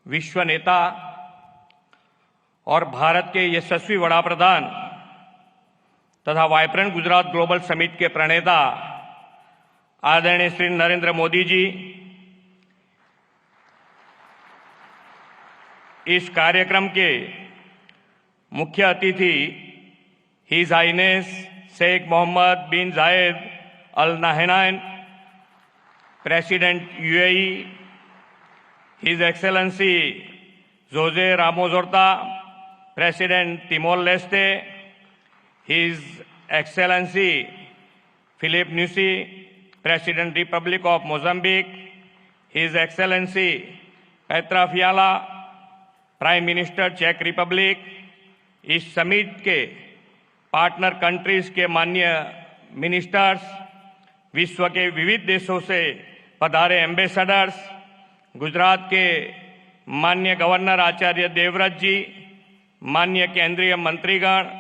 विश्व नेता और भारत के यशस्वी वड़ा प्रधान तथा वाइब्रेंट गुजरात ग्लोबल समिट के प्रणेता आदरणीय श्री नरेंद्र मोदी जी, इस कार्यक्रम के मुख्य अतिथि his highness Sheikh Mohammed bin Zayed Al Nahyan, president UAE, his excellency Jose Ramos Horta, president Timor Leste, his excellency Filipe Nyusi, president republic of Mozambique, his excellency Petr Fiala, prime minister चेक republic, इस summit के partner countries के माननीय ministers, विश्व के विविध देशों से पधारे एम्बेसडर्स, गुजरात के माननीय गवर्नर आचार्य देवव्रत जी, माननीय केंद्रीय मंत्रीगण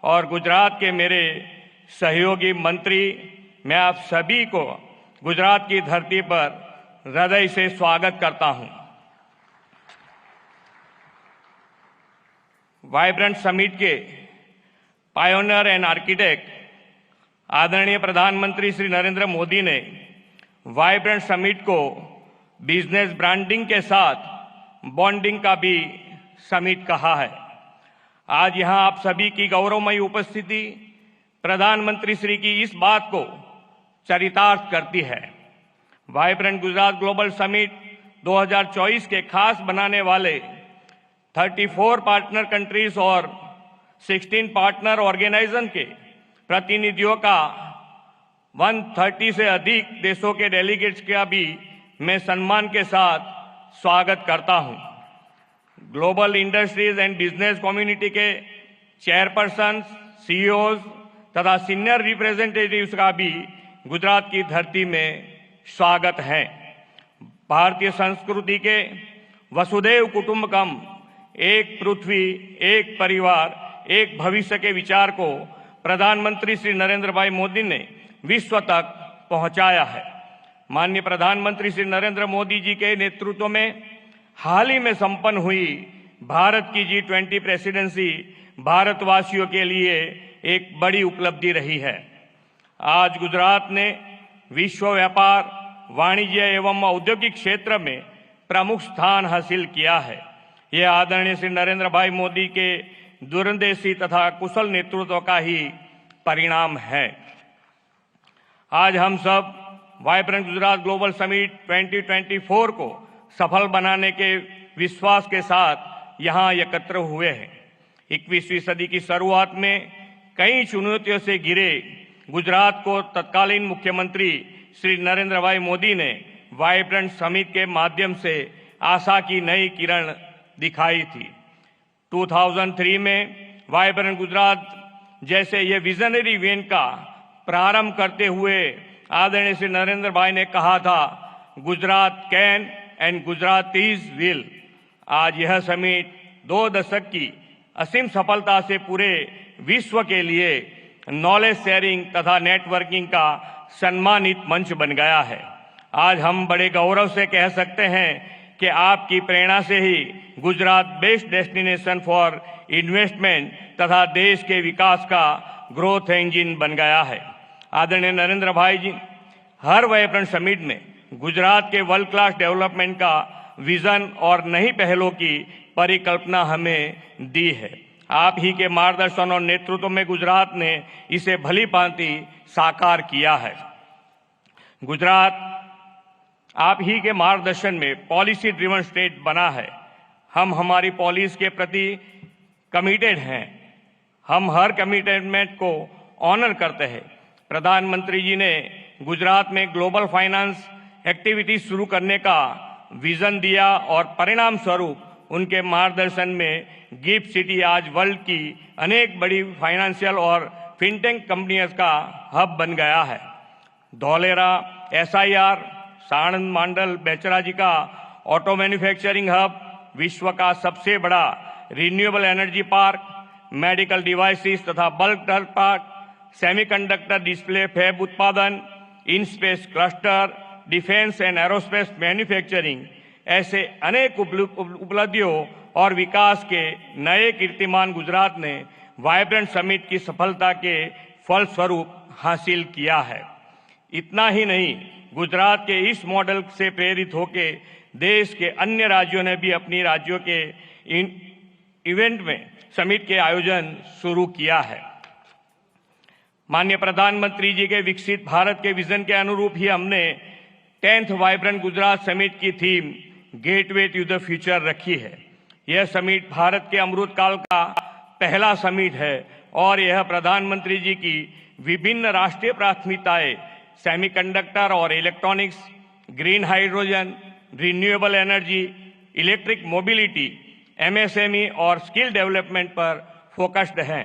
और गुजरात के मेरे सहयोगी मंत्री, मैं आप सभी को गुजरात की धरती पर हृदय से स्वागत करता हूं। वाइब्रेंट समिट के पायोनियर एंड आर्किटेक्ट आदरणीय प्रधानमंत्री श्री नरेंद्र मोदी ने वाइब्रेंट समिट को बिजनेस ब्रांडिंग के साथ बॉन्डिंग का भी समिट कहा है। आज यहां आप सभी की गौरवमयी उपस्थिति प्रधानमंत्री श्री की इस बात को चरितार्थ करती है। वाइब्रेंट गुजरात ग्लोबल समिट 2024 के खास बनाने वाले 34 पार्टनर कंट्रीज और 16 पार्टनर ऑर्गेनाइजेशन के प्रतिनिधियों का 130 से अधिक देशों के डेलीगेट्स का भी मैं सम्मान के साथ स्वागत करता हूं। Global industries and business community के चेयरपर्सन, सीईओज तथा सीनियर रिप्रेजेंटेटिव्स का भी गुजरात की धरती में स्वागत है। भारतीय संस्कृति के वसुधैव कुटुंबकम, एक पृथ्वी, एक परिवार, एक भविष्य के विचार को प्रधानमंत्री श्री नरेंद्र भाई मोदी ने विश्व तक पहुंचाया है। माननीय प्रधानमंत्री श्री नरेंद्र मोदी जी के नेतृत्व में हाल ही में संपन्न हुई भारत की G20 प्रेसिडेंसी भारतवासियों के लिए एक बड़ी उपलब्धि रही है। आज गुजरात ने विश्व व्यापार, वाणिज्य एवं औद्योगिक क्षेत्र में प्रमुख स्थान हासिल किया है। यह आदरणीय श्री नरेंद्र भाई मोदी के दूरंदेशी तथा कुशल नेतृत्व का ही परिणाम है। आज हम सब वाइब्रेंट गुजरात ग्लोबल समिट 2024 को सफल बनाने के विश्वास के साथ यहाँ एकत्र हुए हैं। 21वीं सदी की शुरुआत में कई चुनौतियों से घिरे गुजरात को तत्कालीन मुख्यमंत्री श्री नरेंद्र भाई मोदी ने वाइब्रेंट समिट के माध्यम से आशा की नई किरण दिखाई थी। 2003 में वाइब्रेंट गुजरात जैसे ये विजनरी इवेंट का प्रारंभ करते हुए आदरणीय श्री नरेंद्र भाई ने कहा था, Gujarat can and Gujaratis will. आज यह समिट 2 दशक की असीम सफलता से पूरे विश्व के लिए नॉलेज शेयरिंग तथा नेटवर्किंग का सम्मानित मंच बन गया है। आज हम बड़े गौरव से कह सकते हैं कि आपकी प्रेरणा से ही Gujarat best destination for investment तथा देश के विकास का ग्रोथ इंजन बन गया है। आदरणीय नरेंद्र भाई जी हर वाइब्रेंट समिट में गुजरात के वर्ल्ड क्लास डेवलपमेंट का विजन और नई पहलों की परिकल्पना हमें दी है। आप ही के मार्गदर्शन और नेतृत्व में गुजरात ने इसे भली भांति साकार किया है। गुजरात आप ही के मार्गदर्शन में पॉलिसी ड्रिवन स्टेट बना है। हम हमारी पॉलिसी के प्रति कमिटेड हैं। हम हर कमिटमेंट को ऑनर करते हैं। प्रधानमंत्री जी ने गुजरात में ग्लोबल फाइनेंस एक्टिविटी शुरू करने का विजन दिया और परिणाम स्वरूप उनके मार्गदर्शन में गिफ्ट सिटी आज वर्ल्ड की अनेक बड़ी फाइनेंशियल और फिनटेक कंपनियों का हब बन गया है। धौलेरा SIR, साणंद मंडल बेचराजी का ऑटो मैन्युफैक्चरिंग हब, विश्व का सबसे बड़ा renewable energy park, medical devices तथा bulk drug park, semiconductor display fab उत्पादन, in space cluster, defence and aerospace manufacturing, ऐसे अनेक उपलब्धियों और विकास के नए कीर्तिमान गुजरात ने वाइब्रेंट समिट की सफलता के फलस्वरूप हासिल किया है। इतना ही नहीं, गुजरात के इस मॉडल से प्रेरित होकर देश के अन्य राज्यों ने भी अपनी राज्यों के इवेंट में समिट के आयोजन शुरू किया है। माननीय प्रधानमंत्री जी के विकसित भारत के विजन के अनुरूप ही हमने 10th वाइब्रेंट गुजरात समिट की theme gateway to the future रखी है। यह समिट भारत के अमृत काल का पहला समिट है और यह प्रधानमंत्री जी की विभिन्न राष्ट्रीय प्राथमिकताएं सेमीकंडक्टर और electronics, green hydrogen, renewable energy, electric mobility, MSME और स्किल डेवलपमेंट पर फोकस्ड है।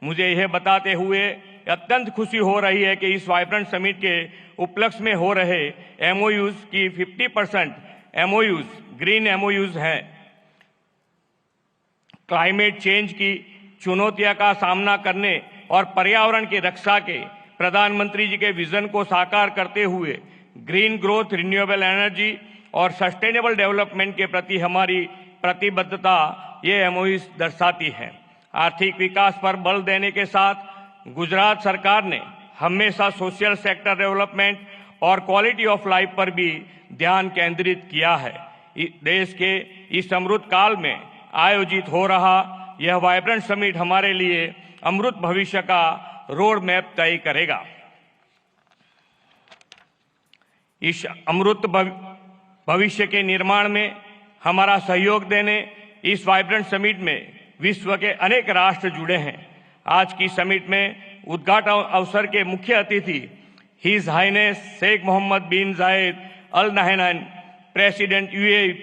मुझे यह बताते हुए अत्यंत खुशी हो रही है कि इस वाइब्रेंट समिट के उपलक्ष्य में हो रहे MOUs की 50% MOUs ग्रीन MOUs हैं। क्लाइमेट चेंज की चुनौतियों का सामना करने और पर्यावरण की रक्षा के प्रधानमंत्री जी के विजन को साकार करते हुए ग्रीन ग्रोथ, रिन्यूएबल एनर्जी और सस्टेनेबल डेवलपमेंट के प्रति हमारी प्रतिबद्धता ये MOUs दर्शाती है। आर्थिक विकास पर बल देने के साथ गुजरात सरकार ने हमेशा सोशल सेक्टर डेवलपमेंट और क्वालिटी ऑफ लाइफ पर भी ध्यान केंद्रित किया है। देश के इस अमृत काल में आयोजित हो रहा यह वाइब्रेंट समिट हमारे लिए अमृत भविष्य का रोड मैप तय करेगा। इस अमृत भविष्य के निर्माण में हमारा सहयोग देने इस वाइब्रेंट समिट में विश्व के अनेक राष्ट्र जुड़े हैं। आज की समिट में उद्घाटन अवसर के मुख्य अतिथि his highness Sheikh Mohammed bin Zayed Al Nahyan president UAE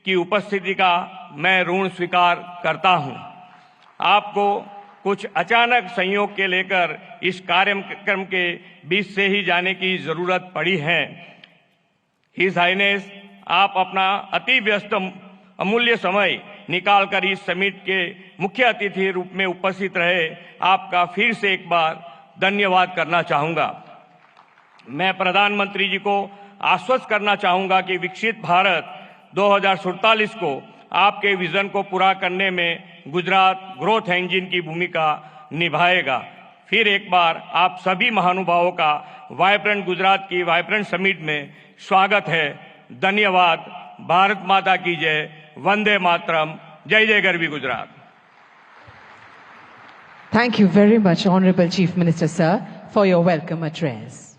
की उपस्थिति का मैं ऋण स्वीकार करता हूं। आपको कुछ अचानक संयोग के लेकर इस कार्यक्रम के बीच से ही जाने की जरूरत पड़ी है। हिज हाइनेस, आप अपना अति व्यस्त अमूल्य समय निकालकर इस समिट के मुख्य अतिथि रूप में उपस्थित रहे, आपका फिर से एक बार धन्यवाद करना चाहूँगा। मैं प्रधानमंत्री जी को आश्वस्त करना चाहूँगा कि विकसित भारत 2047 को आपके विजन को पूरा करने में गुजरात ग्रोथ इंजन की भूमिका निभाएगा। फिर एक बार आप सभी महानुभावों का वाइब्रेंट गुजरात की वाइब्रेंट समिट में स्वागत है। धन्यवाद। भारत माता की जय। वंदे मातरम। जय जय Garvi Gujarat. Thank you very much, Honorable Chief Minister, sir, for your welcome address.